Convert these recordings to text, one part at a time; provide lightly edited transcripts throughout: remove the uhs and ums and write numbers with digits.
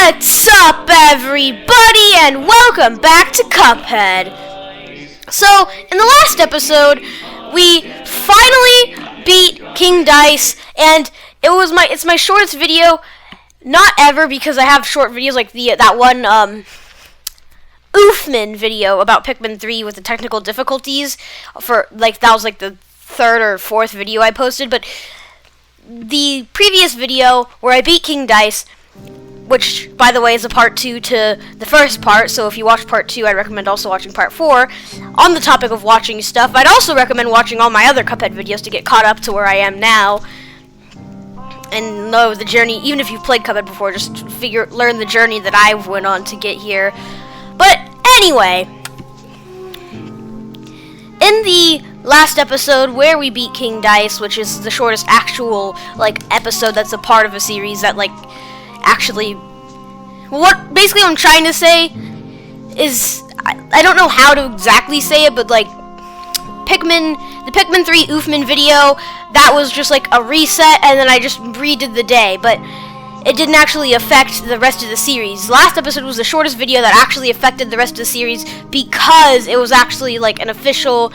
What's up, everybody, and welcome back to Cuphead. So, in the last episode, we finally beat King Dice, and it's my shortest video, not ever, because I have short videos like that one Oofman video about Pikmin 3 with the technical difficulties. That was like the third or fourth video I posted, but the previous video where I beat King Dice, which, by the way, is a part 2 to the first part, so if you watch part 2, I'd recommend also watching part 4. On the topic of watching stuff, I'd also recommend watching all my other Cuphead videos to get caught up to where I am now, and know the journey. Even if you've played Cuphead before, just learn the journey that I went on to get here. But anyway, in the last episode where we beat King Dice, which is the shortest actual episode that's a part of a series that actually, what basically I'm trying to say is, I don't know how to exactly say it, but the Pikmin 3 Oofman video, that was just a reset, and then I just redid the day, but it didn't actually affect the rest of the series. Last episode was the shortest video that actually affected the rest of the series, because it was actually an official,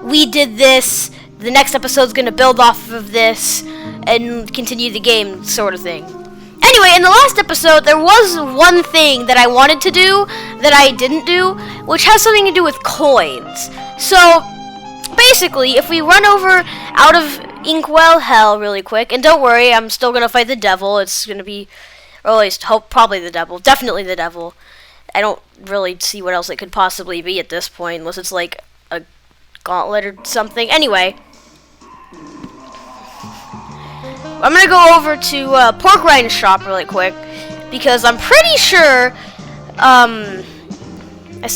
we did this, the next episode's gonna build off of this, and continue the game sort of thing. Anyway, in the last episode, there was one thing that I wanted to do that I didn't do, which has something to do with coins. So, basically, if we run over out of Inkwell Hell really quick, and don't worry, I'm still going to fight the devil. It's going to be, or at least probably the devil. Definitely the devil. I don't really see what else it could possibly be at this point, unless it's a gauntlet or something. Anyway, I'm going to go over to Porkrind's shop really quick, because I'm pretty sure,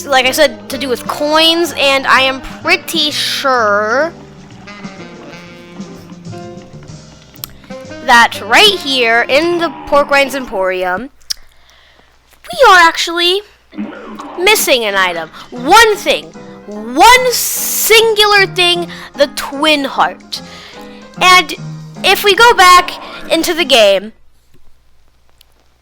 like I said, to do with coins, and I am pretty sure that right here in the Porkrind's Emporium, we are actually missing an item. One thing. One singular thing, the Twin Heart. And if we go back into the game,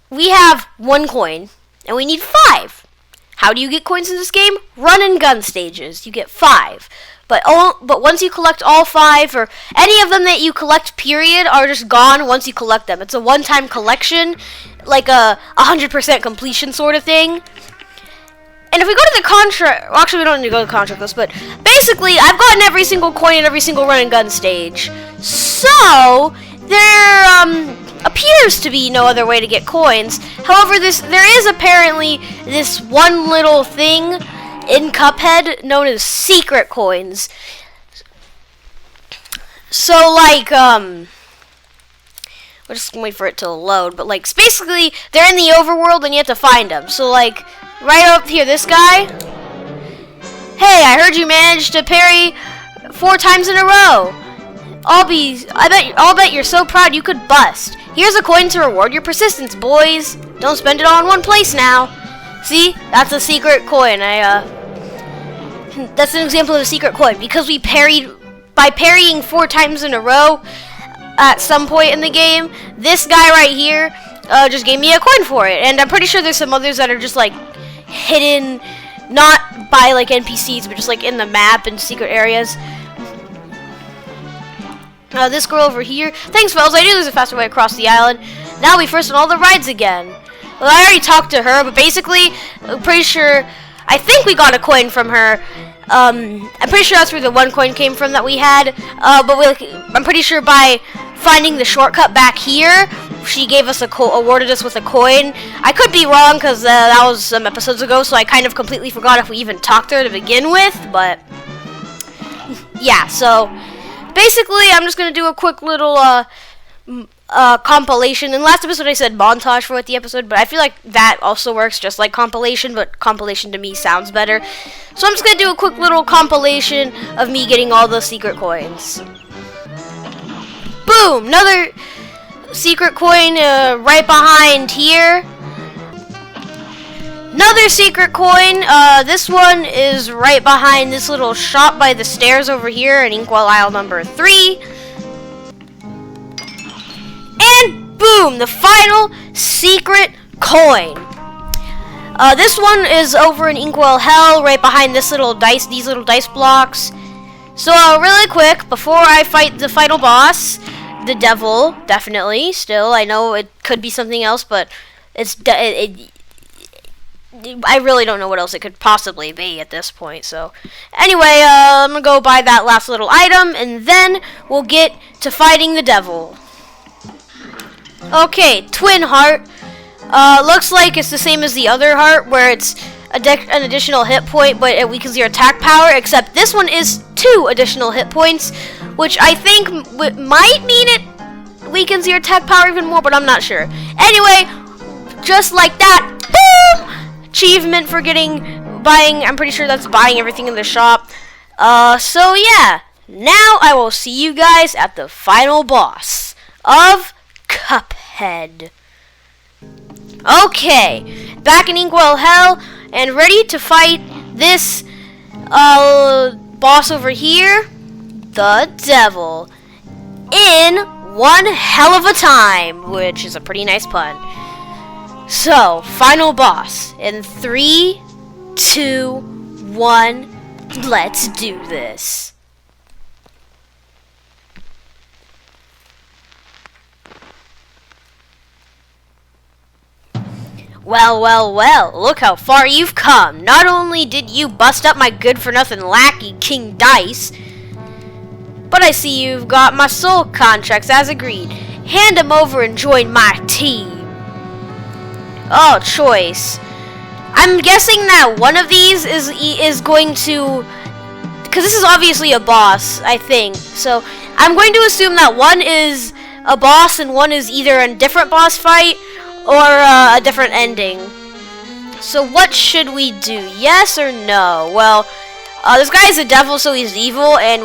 we have 1 coin, and we need 5. How do you get coins in this game? Run and gun stages. You get 5. But once you collect all 5, or any of them that you collect, period, are just gone once you collect them. It's a one-time collection, like a 100% completion sort of thing. And if we go to the contract, well, actually we don't need to go to the contract list, but basically I've gotten every single coin in every single run and gun stage. So there appears to be no other way to get coins. However, there is apparently this one little thing in Cuphead known as secret coins. So we'll just wait for it to load, but basically they're in the overworld and you have to find them. So right up here, this guy. Hey, I heard you managed to parry 4 times in a row. I'll bet you're so proud you could bust. Here's a coin to reward your persistence, boys. Don't spend it all in one place now. See? That's a secret coin. That's an example of a secret coin, because we by parrying 4 times in a row at some point in the game. This guy right here just gave me a coin for it, and I'm pretty sure there's some others that are just hidden, not by NPCs, but just in the map and secret areas. This girl over here. Thanks, fellas. I knew there's a faster way across the island. Now we first on all the rides again. Well, I already talked to her, but basically, I'm pretty sure. I think we got a coin from her. I'm pretty sure that's where the 1 coin came from that we had. But I'm pretty sure by finding the shortcut back here, she gave us awarded us with a coin. I could be wrong, because that was some episodes ago, so I kind of completely forgot if we even talked to her to begin with, but yeah, so basically I'm just going to do a quick little compilation. In last episode I said montage for the episode, but I feel like that also works just like compilation, but compilation to me sounds better. So I'm just going to do a quick little compilation of me getting all the secret coins. Boom! Another secret coin right behind here. Another secret coin. This one is right behind this little shop by the stairs over here in Inkwell Isle number 3. And boom! The final secret coin. This one is over in Inkwell Hell, right behind these little dice blocks. So really quick, before I fight the final boss, the devil, definitely, still, I know it could be something else, but I really don't know what else it could possibly be at this point. So anyway, I'm gonna go buy that last little item, and then we'll get to fighting the devil. Okay, twin heart. Looks like it's the same as the other heart, where it's an additional hit point, but it weakens your attack power, except this one is 2 additional hit points, which I think might mean it weakens your attack power even more, but I'm not sure. Anyway, just like that, boom! Achievement for buying, I'm pretty sure that's buying everything in the shop. So yeah, now I will see you guys at the final boss of Cuphead. Okay, back in Inkwell Hell, and ready to fight this boss over here, the devil, in one hell of a time, which is a pretty nice pun. So, final boss, in 3, 2, 1, let's do this. Well, well, well, look how far you've come. Not only did you bust up my good-for-nothing lackey, King Dice, but I see you've got my soul contracts as agreed. Hand them over and join my team. Oh, choice. I'm guessing that one of these is going to, because this is obviously a boss, I think. So I'm going to assume that one is a boss and one is either a different boss fight or a different ending. So what should we do? Yes or no? Well, this guy is a devil, so he's evil, and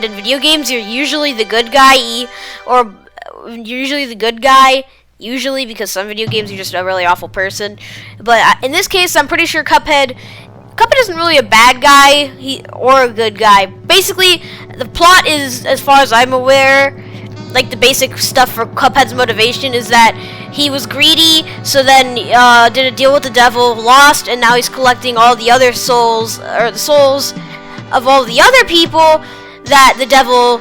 in video games you're usually the good guy, usually because some video games you're just a really awful person. But in this case, I'm pretty sure Cuphead isn't really a bad guy or a good guy. Basically, the plot is, as far as I'm aware, like the basic stuff for Cuphead's motivation is that he was greedy, so then did a deal with the devil, lost, and now he's collecting all the other souls, or the souls of all the other people that the devil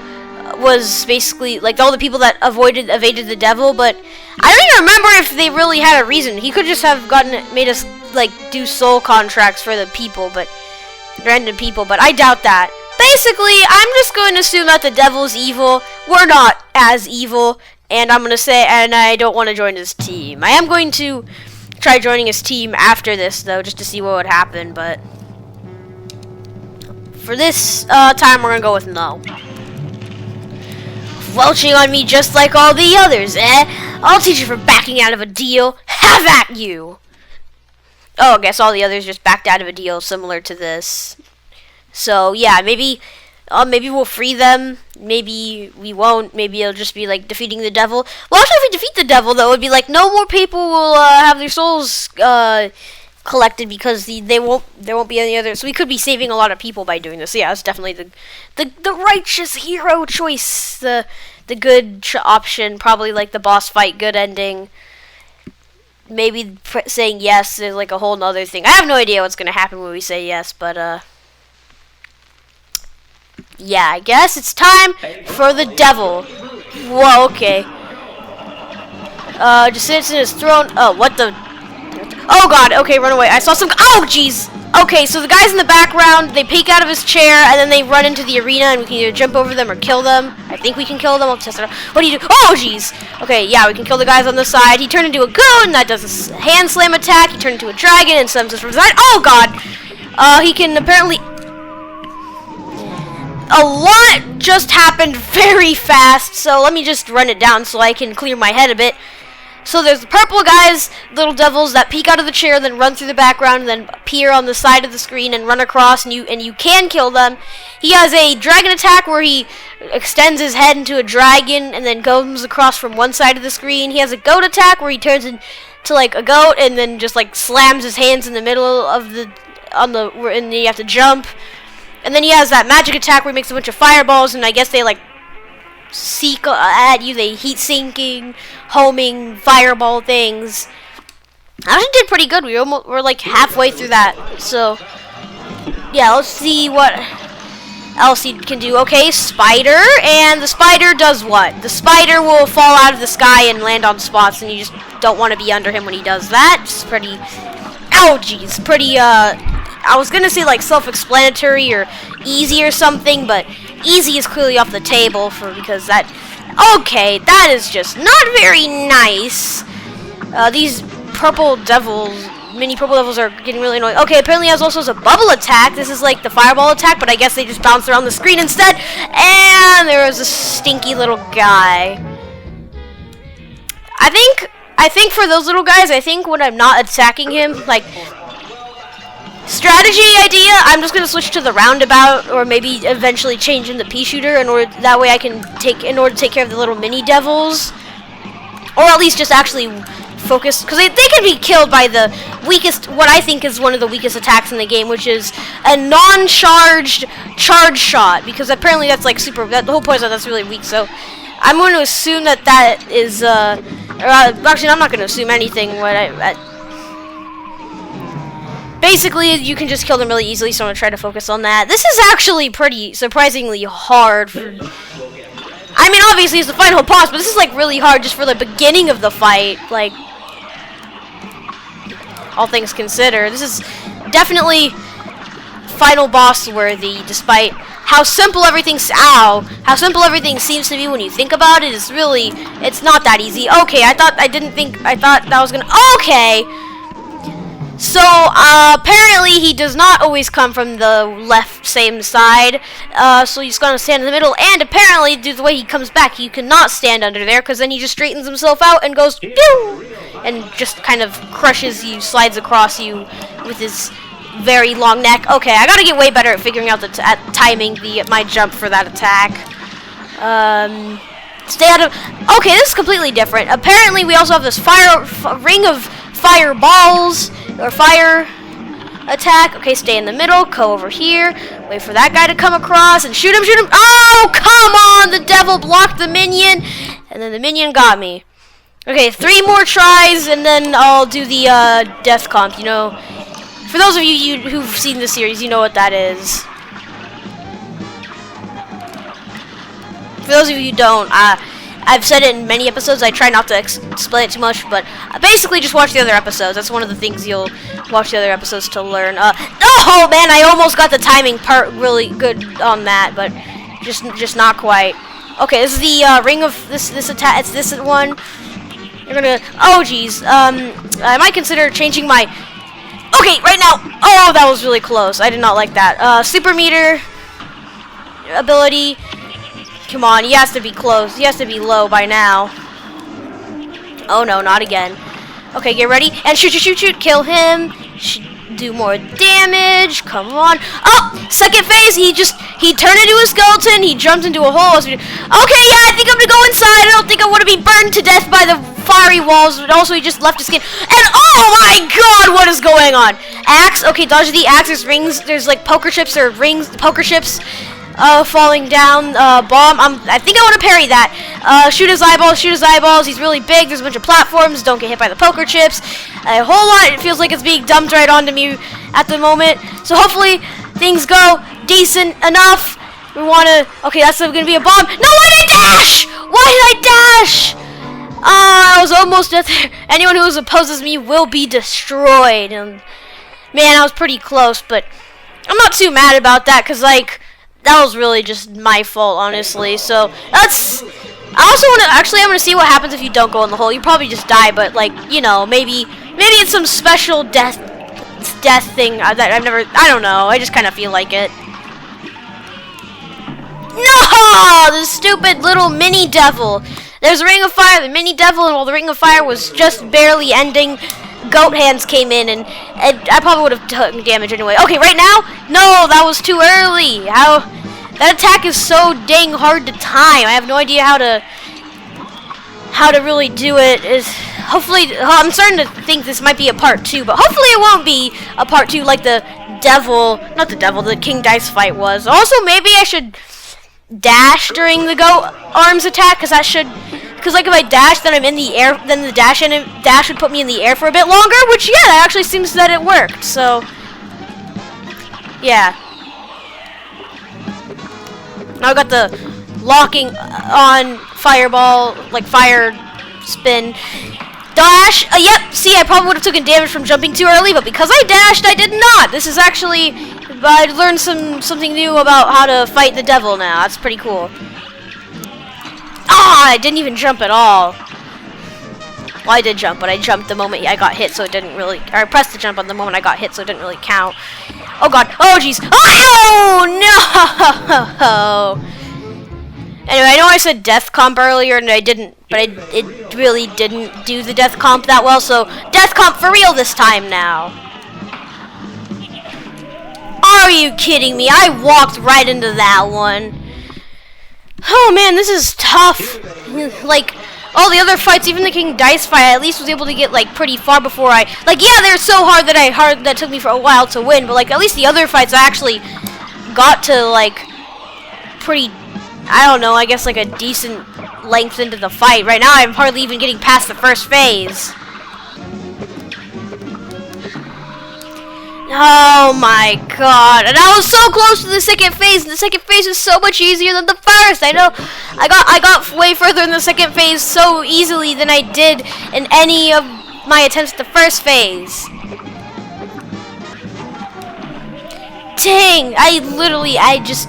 was basically, like all the people that evaded the devil. But I don't even remember if they really had a reason. He could just have made us like do soul contracts for the people, but random people, but I doubt that. Basically, I'm just going to assume that the devil's evil. We're not as evil, and I'm going to say, and I don't want to join his team. I am going to try joining his team after this, though, just to see what would happen, but for this time, we're going to go with no. Welching on me just like all the others, eh? I'll teach you for backing out of a deal. Have at you! Oh, I guess all the others just backed out of a deal similar to this. So yeah, maybe we'll free them. Maybe we won't. Maybe it'll just be like defeating the devil. Well, actually, if we defeat the devil, though, it would be like no more people will have their souls collected because there won't be any other. So we could be saving a lot of people by doing this. So yeah, it's definitely the righteous hero choice. The good option. Probably like the boss fight, good ending. Maybe saying yes is like a whole nother thing. I have no idea what's gonna happen when we say yes, but yeah, I guess it's time for the devil. Whoa, okay. Just sits in his throne. Oh, what the? Oh god, okay, run away. I saw some. Oh, jeez. Okay, so the guys in the background, they peek out of his chair, and then they run into the arena, and we can either jump over them or kill them. I think we can kill them. I'll test it out. What do you do? Oh, jeez. Okay, yeah, we can kill the guys on the side. He turned into a goon. That does a hand slam attack. He turned into a dragon and slams us from the side. Oh, god. He can apparently... A lot just happened very fast, so let me just run it down so I can clear my head a bit. So there's the purple guys, little devils that peek out of the chair, then run through the background, and then appear on the side of the screen and run across, and you can kill them. He has a dragon attack where he extends his head into a dragon and then goes across from one side of the screen. He has a goat attack where he turns into like a goat and then just like slams his hands in the middle of and then you have to jump. And then he has that magic attack where he makes a bunch of fireballs, and I guess they like seek at you. They heat sinking, homing, fireball things. Actually did pretty good. We're like halfway through that. So yeah, let's see what else he can do. Okay, spider, and the spider does what? The spider will fall out of the sky and land on spots, and you just don't want to be under him when he does that. It's pretty, oh geez, pretty, I was gonna say like self-explanatory or easy or something, but easy is clearly off the table because that, okay, that is just not very nice. These purple devils, mini purple devils are getting really annoying. Okay, apparently he has also a bubble attack. This is like the fireball attack, but I guess they just bounce around the screen instead. And there was a stinky little guy. I think for those little guys, I think when I'm not attacking him, like, strategy idea, I'm just gonna switch to the roundabout, or maybe eventually change into pea shooter in order that way I can in order to take care of the little mini devils, or at least just actually focus, because they can be killed by the weakest, what I think is one of the weakest attacks in the game, which is a non-charged charge shot, because apparently that's like super, the whole point is that that's really weak. So I'm going to assume that is actually I'm not going to assume anything. Basically, you can just kill them really easily, so I'm going to try to focus on that. This is actually pretty surprisingly hard. I mean, obviously, it's the final boss, but this is, like, really hard just for the beginning of the fight. Like, all things considered. This is definitely final boss worthy, despite how simple everything, how simple everything seems to be when you think about it. It's really, it's not that easy. Okay, I thought that was gonna, okay. So, apparently he does not always come from the left same side, so he's gonna stand in the middle, and apparently, due to the way he comes back, you cannot stand under there, because then he just straightens himself out and goes, pew! And just kind of crushes you, slides across you with his very long neck. Okay, I gotta get way better at figuring out at timing my jump for that attack. Stay out of, okay, this is completely different. Apparently, we also have this ring of fireballs, or fire attack. Okay, stay in the middle, go over here, wait for that guy to come across, and shoot him, Oh, come on! The devil blocked the minion, and then the minion got me. Okay, 3 more tries, and then I'll do the death comp, you know. For those of you who've seen the series, you know what that is. For those of you who don't, I've said it in many episodes. I try not to explain it too much, but basically just watch the other episodes. That's one of the things you'll watch the other episodes to learn. Oh man, I almost got the timing part really good on that, but just not quite. Okay, this is the ring of this attack. It's this one. You're gonna. Oh geez. I might consider changing my. Okay, right now. Oh, that was really close. I did not like that. Super meter ability. Come on, he has to be close. He has to be low by now. Oh no, not again. Okay, get ready. And shoot. Kill him. Do more damage. Come on. Oh, second phase. He turned into a skeleton. He jumped into a hole. Okay, yeah, I think I'm gonna go inside. I don't think I want to be burned to death by the fiery walls. But also, he just left his skin. And oh my god, what is going on? Axe. Okay, dodge the axe. There's rings. There's like poker chips or rings. Poker chips. Falling down, bomb, I think I want to parry that, shoot his eyeballs, he's really big, there's a bunch of platforms, don't get hit by the poker chips, a whole lot, it feels like it's being dumped right onto me at the moment, so hopefully, things go decent enough, we want to, okay, that's going to be a bomb, no, why did I dash, I was almost at there, anyone who opposes me will be destroyed, and, man, I was pretty close, but, I'm not too mad about that, because, like, that was really just my fault, honestly. So that's. I also want to. Actually, I'm gonna see what happens if you don't go in the hole. You probably just die, but like you know, maybe it's some special death thing that I've never. I don't know. I just kind of feel like it. No, the stupid little mini devil. There's a ring of fire, the mini devil, and while the ring of fire was just barely ending, goat hands came in, and I probably would have taken damage anyway. Okay, right now? No, that was too early. That attack is so dang hard to time. I have no idea how to really do it. Hopefully, I'm starting to think this might be a part 2, but hopefully it won't be a part 2 like the King Dice fight was. Also, maybe I should dash during the goat arms attack, because because like if I dash, then I'm in the air. Then the dash would put me in the air for a bit longer. Which yeah, that actually seems that it worked. So yeah. Now I got the locking on fireball, like fire spin. Dash! Yep, see, I probably would have taken damage from jumping too early, but because I dashed, I did not! This is actually... I learned something new about how to fight the devil now. That's pretty cool. Ah! I didn't even jump at all. Well, I did jump, but I jumped the moment I got hit, so it didn't really... Or I pressed the jump on the moment I got hit, so it didn't really count. Oh, God. Oh, jeez. Oh, no! Anyway, I know I said death comp earlier, and I didn't, but it really didn't do the death comp that well, so death comp for real this time now. Are you kidding me? I walked right into that one. Oh man, this is tough. Like, all the other fights, even the King Dice fight, I at least was able to get, like, pretty far before I... Like, yeah, they're so hard that took me for a while to win, but, like, at least the other fights I actually got to, like, pretty... I don't know, I guess like a decent length into the fight. Right now I'm hardly even getting past the first phase. Oh my god. And I was so close to the second phase, and the second phase is so much easier than the first. I know I got way further in the second phase so easily than I did in any of my attempts at the first phase. Dang, I just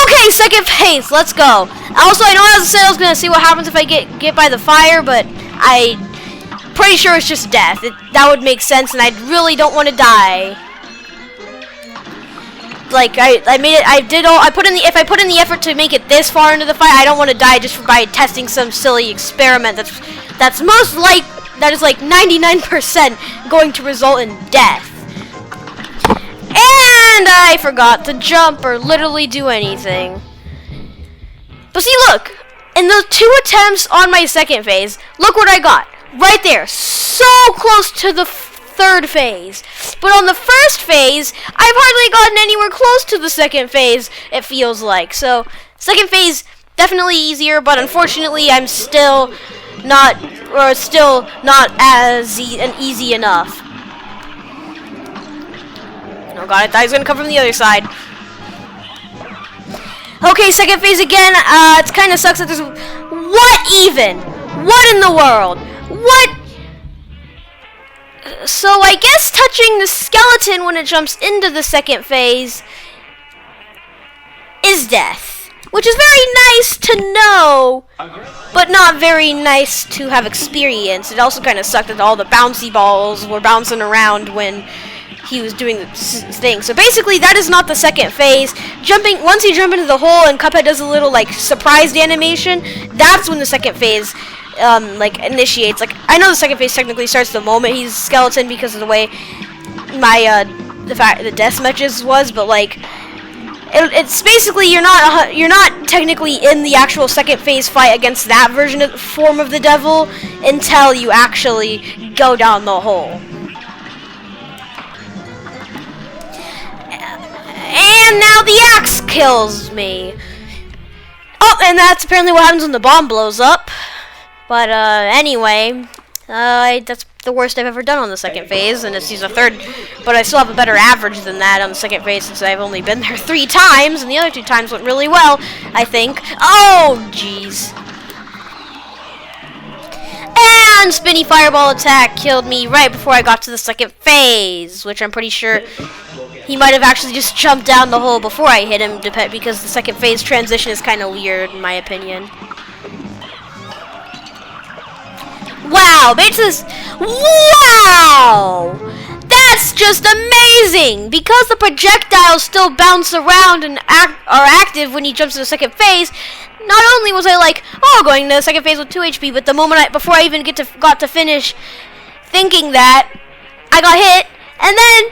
okay, second phase, let's go. Also, I know as I said I was gonna see what happens if I get by the fire, but I'm pretty sure it's just death. That would make sense, and I really don't want to die. Like I made it. If I put in the effort to make it this far into the fight, I don't want to die just by testing some silly experiment that is like 99% going to result in death. And I forgot to jump or literally do anything. But see, look, in the 2 attempts on my second phase, look what I got. Right there, so close to the third phase. But on the first phase, I've hardly gotten anywhere close to the second phase, it feels like. So, second phase, definitely easier, but unfortunately, I'm still not as easy enough. Oh god, I thought he was gonna come from the other side. Okay, second phase again. It kind of sucks that there's... What even? What in the world? What? So I guess touching the skeleton when it jumps into the second phase is death. Which is very nice to know, but not very nice to have experienced. It also kind of sucked that all the bouncy balls were bouncing around when he was doing this thing. So basically, that is not the second phase. Once you jump into the hole and Cuphead does a little like surprised animation, that's when the second phase like initiates. Like I know the second phase technically starts the moment he's skeleton because of the way my the death matches was, but like it's basically you're not technically in the actual second phase fight against that form of the devil until you actually go down the hole. And now the axe kills me. Oh, and that's apparently what happens when the bomb blows up. But anyway, that's the worst I've ever done on the second phase, and it's a third. But I still have a better average than that on the second phase since I've only been there 3 times, and the other 2 times went really well, I think. Oh, jeez. And spinny fireball attack killed me right before I got to the second phase, which I'm pretty sure he might have actually just jumped down the hole before I hit him, because the second phase transition is kind of weird, in my opinion. Wow, wow! That's just amazing! Because the projectiles still bounce around and are active when he jumps to the second phase, not only was I like, oh, going to the second phase with 2 HP, but the moment before I even got to finish thinking that, I got hit, and then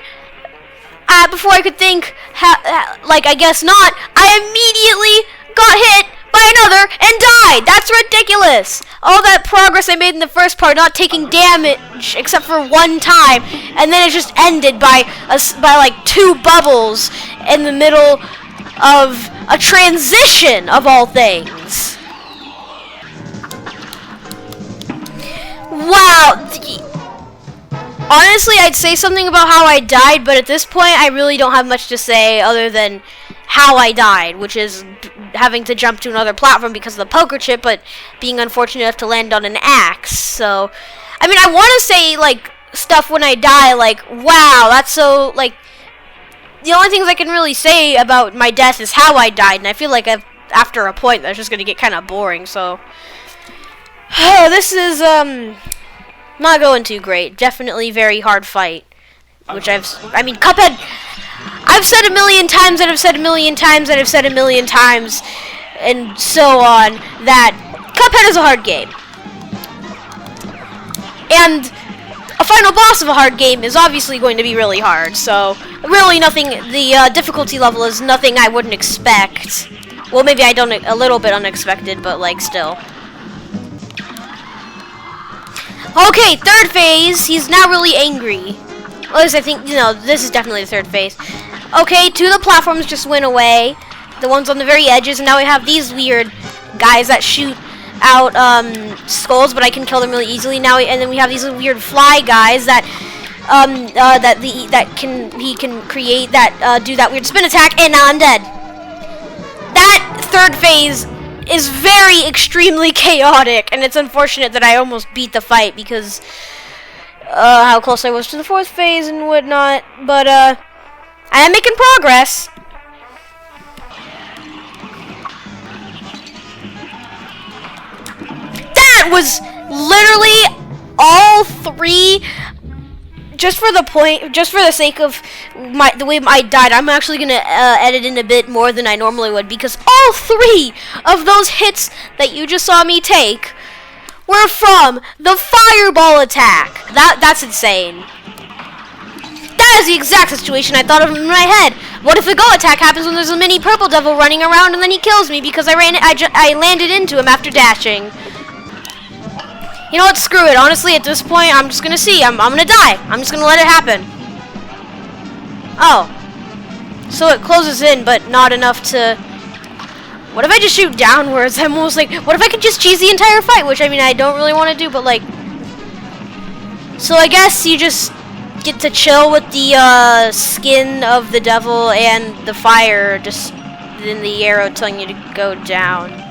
before I could think, I guess not, I immediately got hit by another and died. That's ridiculous. All that progress I made in the first part, not taking damage except for 1 time, and then it just ended by like 2 bubbles in the middle of a transition of all things. Honestly, I'd say something about how I died, but at this point, I really don't have much to say other than how I died, which is having to jump to another platform because of the poker chip, but being unfortunate enough to land on an axe. So, I mean, I want to say, like, stuff when I die, like, wow, that's so, like, the only things I can really say about my death is how I died, and I feel like after a point, that's just going to get kind of boring, so. This is, not going too great. Definitely very hard fight. Which I mean, Cuphead, I've said a million times, and I've said a million times, and I've said a million times, and so on, that Cuphead is a hard game. And a final boss of a hard game is obviously going to be really hard, so really nothing, the difficulty level is nothing I wouldn't expect. Well, maybe I don't, a little bit unexpected, but like still. Okay, third phase. He's now really angry. At least I think, this is definitely the third phase. Okay, 2 of the platforms just went away. The ones on the very edges, and now we have these weird guys that shoot out skulls, but I can kill them really easily now. And then we have these weird fly guys that he can create that do that weird spin attack, and now I'm dead. That third phase is very extremely chaotic, and it's unfortunate that I almost beat the fight because how close I was to the fourth phase and whatnot, but I am making progress. That was literally all 3. Just for the sake of the way I died, I'm actually gonna edit in a bit more than I normally would, because all 3 of those hits that you just saw me take were from the fireball attack. That's insane. That is the exact situation I thought of in my head. What if the go attack happens when there's a mini purple devil running around and then he kills me because I landed into him after dashing? You know what? Screw it. Honestly, at this point, I'm just gonna see. I'm gonna die. I'm just gonna let it happen. Oh. So it closes in, but not enough to... What if I just shoot downwards? I'm almost like, what if I could just cheese the entire fight? Which, I mean, I don't really want to do, but like... So I guess you just get to chill with the skin of the devil and the fire, just in the arrow telling you to go down.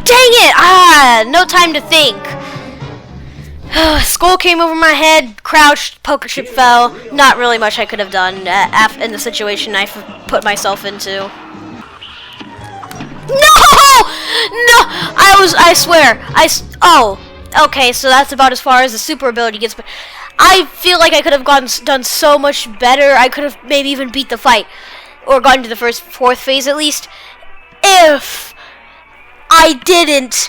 Dang it! No time to think. Skull came over my head, crouched, poker chip fell. Not really much I could have done in the situation I put myself into. No! No! I swear. Oh. Okay, so that's about as far as the super ability gets. But I feel like I could have done so much better. I could have maybe even beat the fight. Or gotten to the fourth phase at least. If I didn't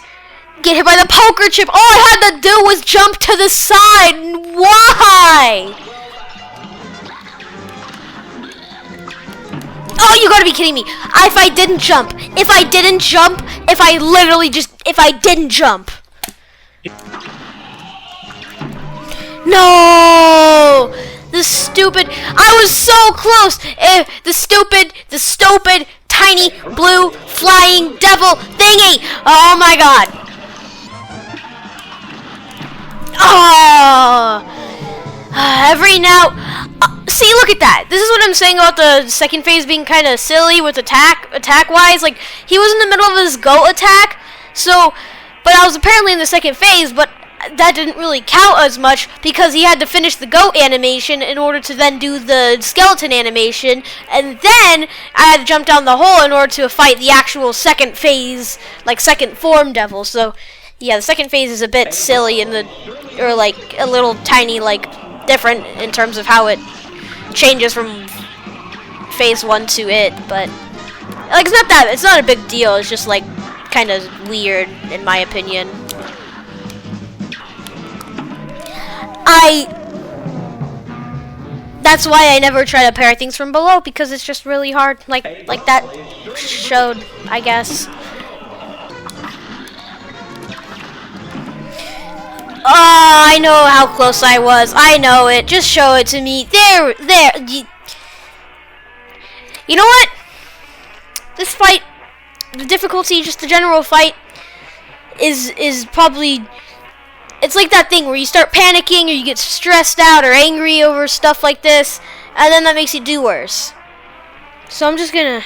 get hit by the poker chip. All I had to do was jump to the side. Why? Oh, you gotta be kidding me. If I didn't jump. If I didn't jump. If I didn't jump. No! The stupid... I was so close! The stupid... tiny blue flying devil thingy! Oh my god! Oh! Every now... see, look at that! This is what I'm saying about the second phase being kind of silly with attack-wise. Like, he was in the middle of his goat attack, so... But I was apparently in the second phase, but that didn't really count as much because he had to finish the goat animation in order to then do the skeleton animation, and then I had to jump down the hole in order to fight the actual second phase, like second form devil. So yeah, the second phase is a bit silly or like a little tiny like different in terms of how it changes from phase 1 to it, but like it's not a big deal. It's just like kind of weird in my opinion. That's why I never try to parry things from below, because it's just really hard. Like that showed, I guess. Oh, I know how close I was. I know it. Just show it to me. There. You know what? This fight, the difficulty, just the general fight, is probably it's like that thing where you start panicking or you get stressed out or angry over stuff like this, and then that makes you do worse. So I'm just gonna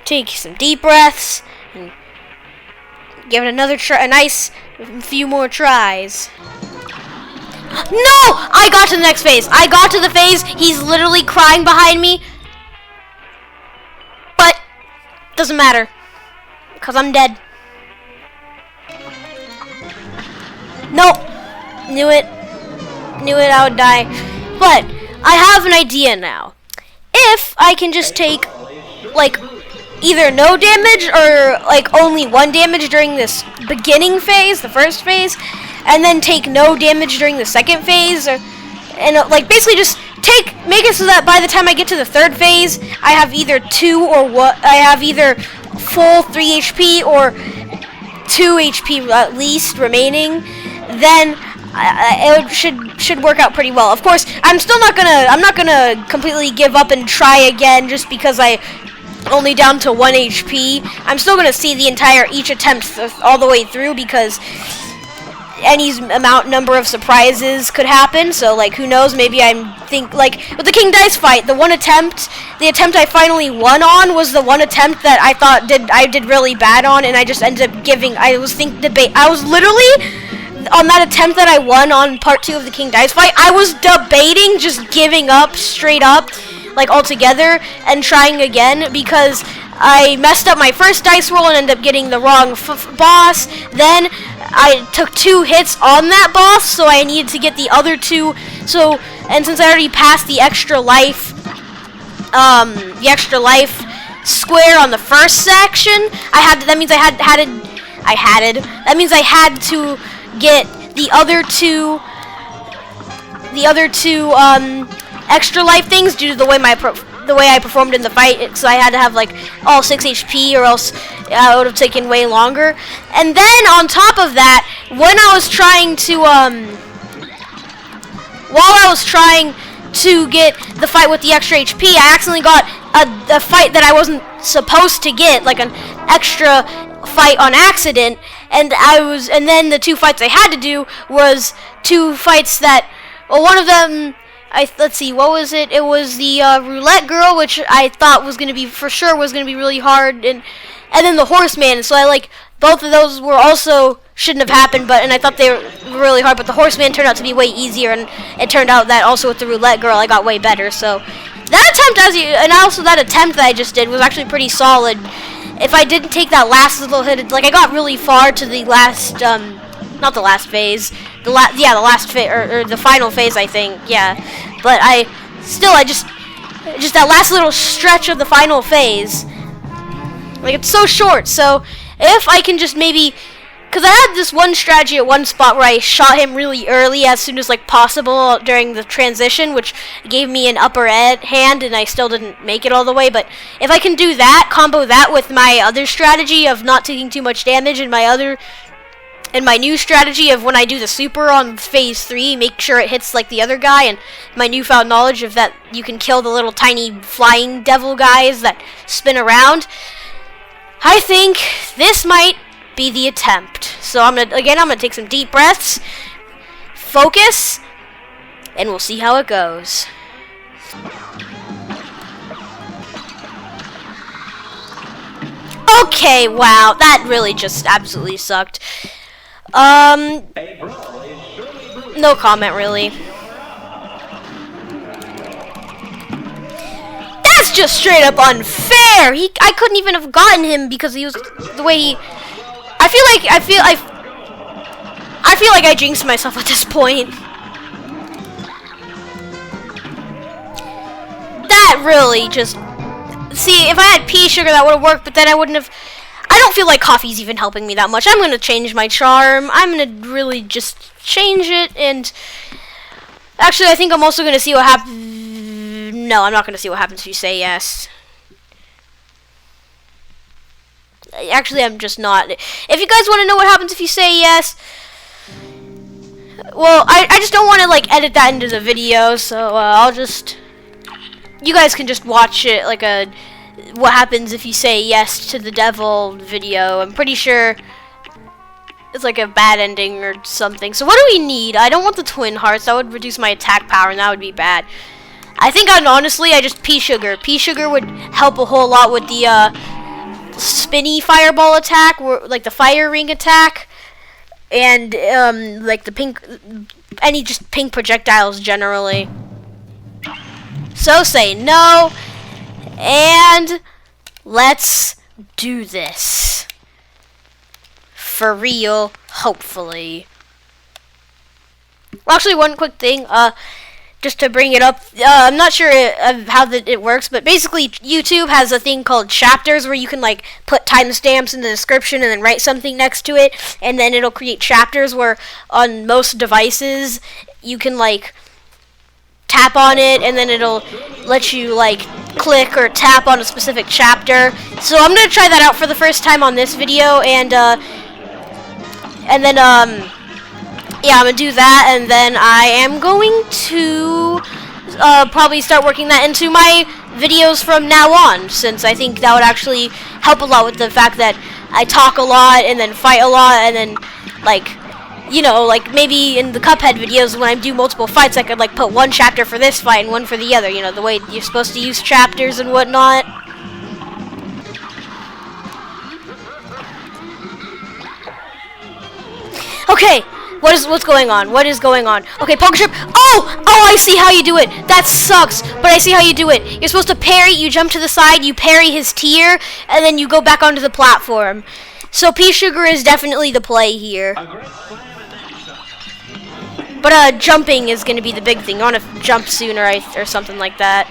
take some deep breaths and give it another try, a nice few more tries. No! I got to the next phase. I got to the phase. He's literally crying behind me. But doesn't matter, because I'm dead. Nope. Knew it. Knew it, I would die. But I have an idea now. If I can just take, like, either no damage or, like, only 1 damage during this beginning phase, the first phase, and then take no damage during the second phase, like, basically just make it so that by the time I get to the third phase, I have either 2 or what, I have either full 3 HP or 2 HP at least remaining, then it should work out pretty well. Of course, I'm not gonna completely give up and try again just because I only down to 1 HP. I'm still gonna see the each attempt all the way through, because any number of surprises could happen. So, like, who knows? Maybe like with the King Dice fight, the attempt I finally won on was the one attempt that I thought I did really bad on, and I just ended up giving. I was literally on that attempt that I won on part 2 of the King Dice fight. I was debating just giving up straight up, like, altogether, and trying again, because I messed up my first dice roll and ended up getting the wrong boss. Then I took 2 hits on that boss, so I needed to get the other 2. So, and since I already passed the extra life square on the first section, that means I had to get the other two extra life things due to the way I performed in the fight. So I had to have, like, all 6 HP, or else it would have taken way longer. And then on top of that, when I was trying to get the fight with the extra HP, I accidentally got a fight that I wasn't supposed to get, like an extra fight on accident, and then the 2 fights I had to do was 2 fights that, well, one of them, let's see, what was it? It was the roulette girl, which I thought was gonna be really hard, and then the horseman. So both of those shouldn't have happened, and I thought they were really hard, but the horseman turned out to be way easier, and it turned out that also with the roulette girl I got way better. So that attempt that I just did was actually pretty solid. If I didn't take that last little hit, like, I got really far to the last, not the last phase, the last phase, or the final phase, I think, yeah. But I just that last little stretch of the final phase, like, it's so short. So if I can just maybe, because I had this one strategy at one spot where I shot him really early, as soon as, like, possible during the transition, which gave me an upper hand, and I still didn't make it all the way. But if I can do that, combo that with my other strategy of not taking too much damage, and my new strategy of when I do the super on phase 3, make sure it hits like the other guy, and my newfound knowledge of that you can kill the little tiny flying devil guys that spin around, I think this might be the attempt. So I'm gonna take some deep breaths, focus, and we'll see how it goes. Okay, wow, that really just absolutely sucked. No comment, really. That's just straight up unfair. I couldn't even have gotten him because he was the way he. I feel like I jinxed myself at this point. That really just. See, if I had pea sugar, that would have worked, but then I wouldn't have. I don't feel like coffee's even helping me that much. I'm going to change my charm. I'm going to really just change it, and actually, I think I'm also going to see what happens. No, I'm not going to see what happens if you say yes. Actually, I'm just not. If you guys want to know what happens if you say yes, well, I just don't want to, like, edit that into the video, so I'll just. You guys can just watch it like what happens if you say yes to the devil video. I'm pretty sure it's like a bad ending or something. So what do we need? I don't want the twin hearts. That would reduce my attack power, and that would be bad. I think honestly, I just pea sugar. Pea sugar would help a whole lot with the spinny fireball attack, like the fire ring attack, and like the pink, any just pink projectiles generally. So say no, and let's do this. For real, hopefully. Well, actually, one quick thing, just to bring it up, I'm not sure how it works, but basically YouTube has a thing called chapters where you can like put timestamps in the description and then write something next to it, and then it'll create chapters where on most devices you can like tap on it and then it'll let you like click or tap on a specific chapter. So I'm gonna try that out for the first time on this video, and then yeah, I'm gonna do that, and then I am going to probably start working that into my videos from now on, since I think that would actually help a lot with the fact that I talk a lot and then fight a lot, and then like, you know, like maybe in the Cuphead videos when I do multiple fights, I could like put one chapter for this fight and one for the other, you know, the way you're supposed to use chapters and whatnot. Okay, what's going on? What is going on? Okay, poker chip. Oh, I see how you do it. That sucks, but I see how you do it. You're supposed to parry. You jump to the side. You parry his tier, and then you go back onto the platform. So pea sugar is definitely the play here. But jumping is gonna be the big thing. I want to jump sooner or something like that.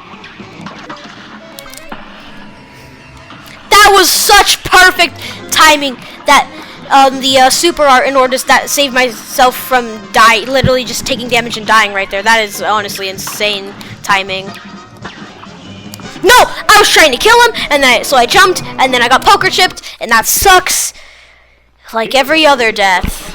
That was such perfect timing. That. The super art in order to save myself from literally just taking damage and dying right there. That is honestly insane timing. No! I was trying to kill him, and so I jumped, and then I got poker chipped, and that sucks. Like every other death.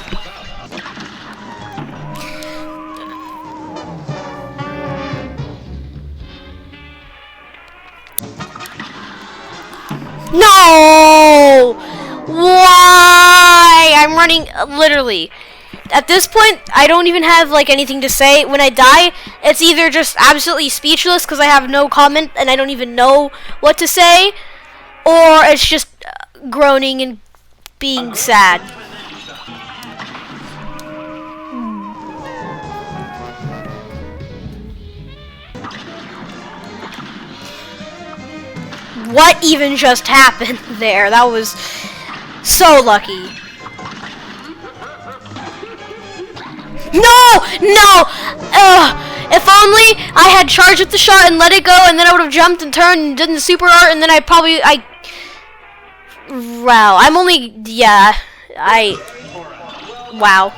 No! Why? I'm running, literally. At this point, I don't even have, like, anything to say. When I die, it's either just absolutely speechless because I have no comment and I don't even know what to say, or it's just groaning and being sad. What even just happened there? That was so lucky. No! If only I had charged at the shot and let it go, and then I would have jumped and turned and done the super art, and then wow, I'm only, yeah, wow.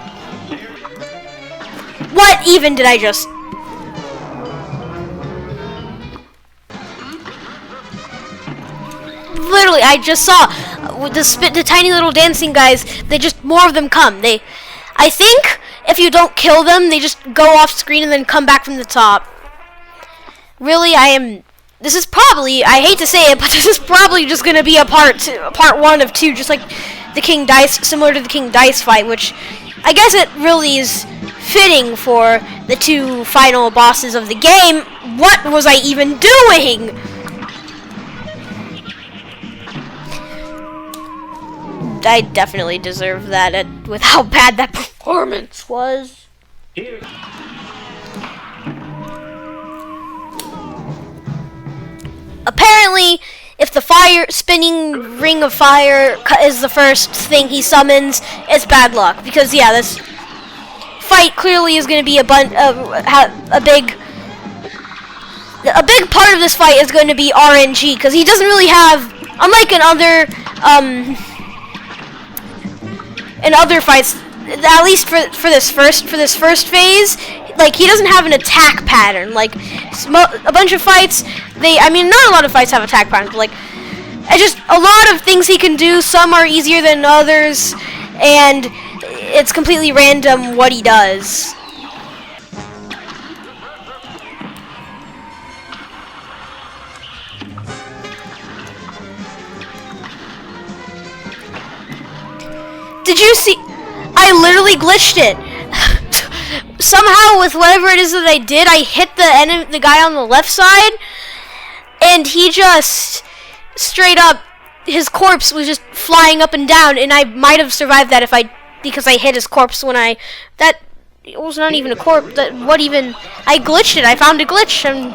What even did I just... Literally, I just saw the tiny little dancing guys. They just, more of them come. I think if you don't kill them, they just go off screen and then come back from the top. Really, this is probably, I hate to say it, but this is probably just gonna be a part 1 of 2, just like the King Dice, similar to the King Dice fight, which I guess it really is fitting for the 2 final bosses of the game. What was I even doing? I definitely deserve that with how bad that performance was. Here. Apparently, if the spinning ring of fire is the first thing he summons, it's bad luck. Because yeah, this fight clearly is going to be a big part of this fight is going to be RNG, because he doesn't really have, unlike in other fights, at least for this first phase, like, he doesn't have an attack pattern. Like a bunch of fights, not a lot of fights have attack patterns, but like, it's just a lot of things he can do. Some are easier than others, and it's completely random what he does. Did you see? I literally glitched it. Somehow, with whatever it is that I did, I hit the guy on the left side, and he just straight up, his corpse was just flying up and down, and I might have survived that because I hit his corpse when it was not even a corpse. I glitched it. I found a glitch, and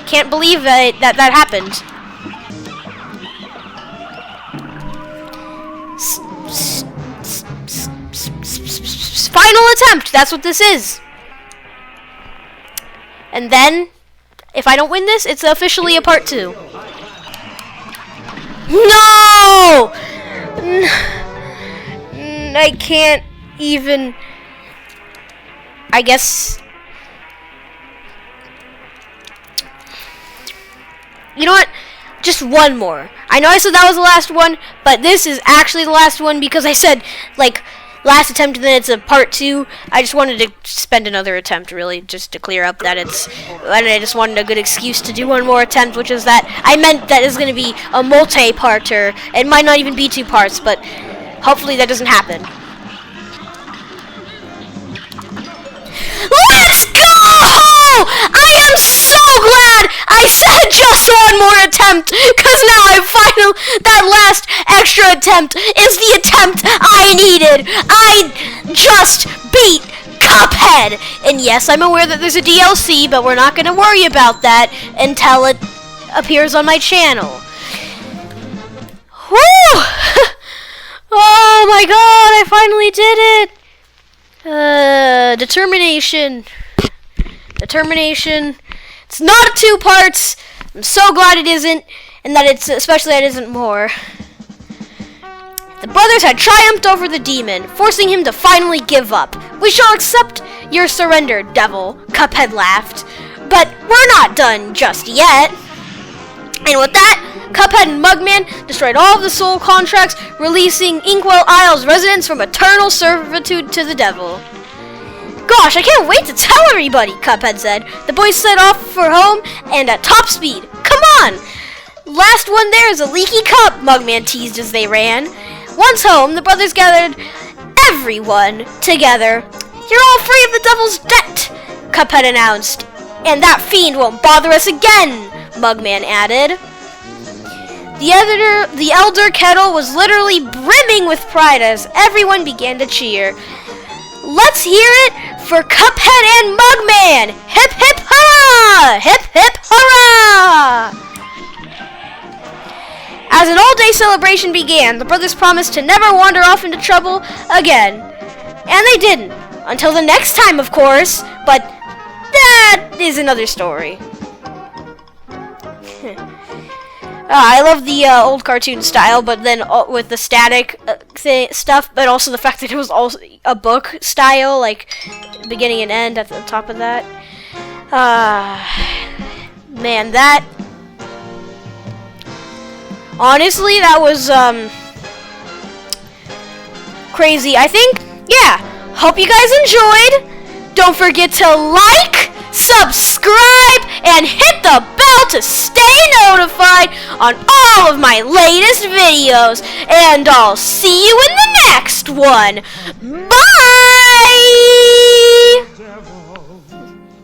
can't believe that happened. Final attempt. That's what this is. And then, if I don't win this, it's officially a part 2. No! I can't even. I guess. You know what? Just one more. I know I said that was the last one, but this is actually the last one because I said, last attempt and then it's a part 2. I just wanted to spend another attempt, really, just to clear up that and I just wanted a good excuse to do one more attempt, which is that I meant that it's going to be a multi-parter. It might not even be 2 parts, but hopefully that doesn't happen. Let's go! I am so glad I said just one more attempt, because now that last extra attempt is the attempt I needed. I just beat Cuphead. And yes, I'm aware that there's a DLC, but we're not going to worry about that until it appears on my channel. Woo! Oh my god, I finally did it! Determination. It's not 2 parts. I'm so glad it isn't, and that it isn't more. The brothers had triumphed over the demon, forcing him to finally give up. We shall accept your surrender, devil, Cuphead laughed. But we're not done just yet. And with that, Cuphead and Mugman destroyed all of the soul contracts, releasing Inkwell Isle's residents from eternal servitude to the devil. Gosh, I can't wait to tell everybody, Cuphead said. The boys set off for home and at top speed. Come on! Last one there is a leaky cup, Mugman teased as they ran. Once home, the brothers gathered everyone together. You're all free of the devil's debt, Cuphead announced. And that fiend won't bother us again, Mugman added. The elder kettle was literally brimming with pride as everyone began to cheer. Let's hear it for Cuphead and Mugman! Hip hip hurrah! Hip hip hurrah! As an all-day celebration began, the brothers promised to never wander off into trouble again. And they didn't. Until the next time, of course. But that is another story. I love the old cartoon style, but then with the static stuff, but also the fact that it was also a book style, like beginning and end at the top of that. Man, that honestly, that was crazy. I think, yeah. Hope you guys enjoyed. Don't forget to like, subscribe, and hit the bell to stay notified on all of my latest videos. And I'll see you in the next one. Bye!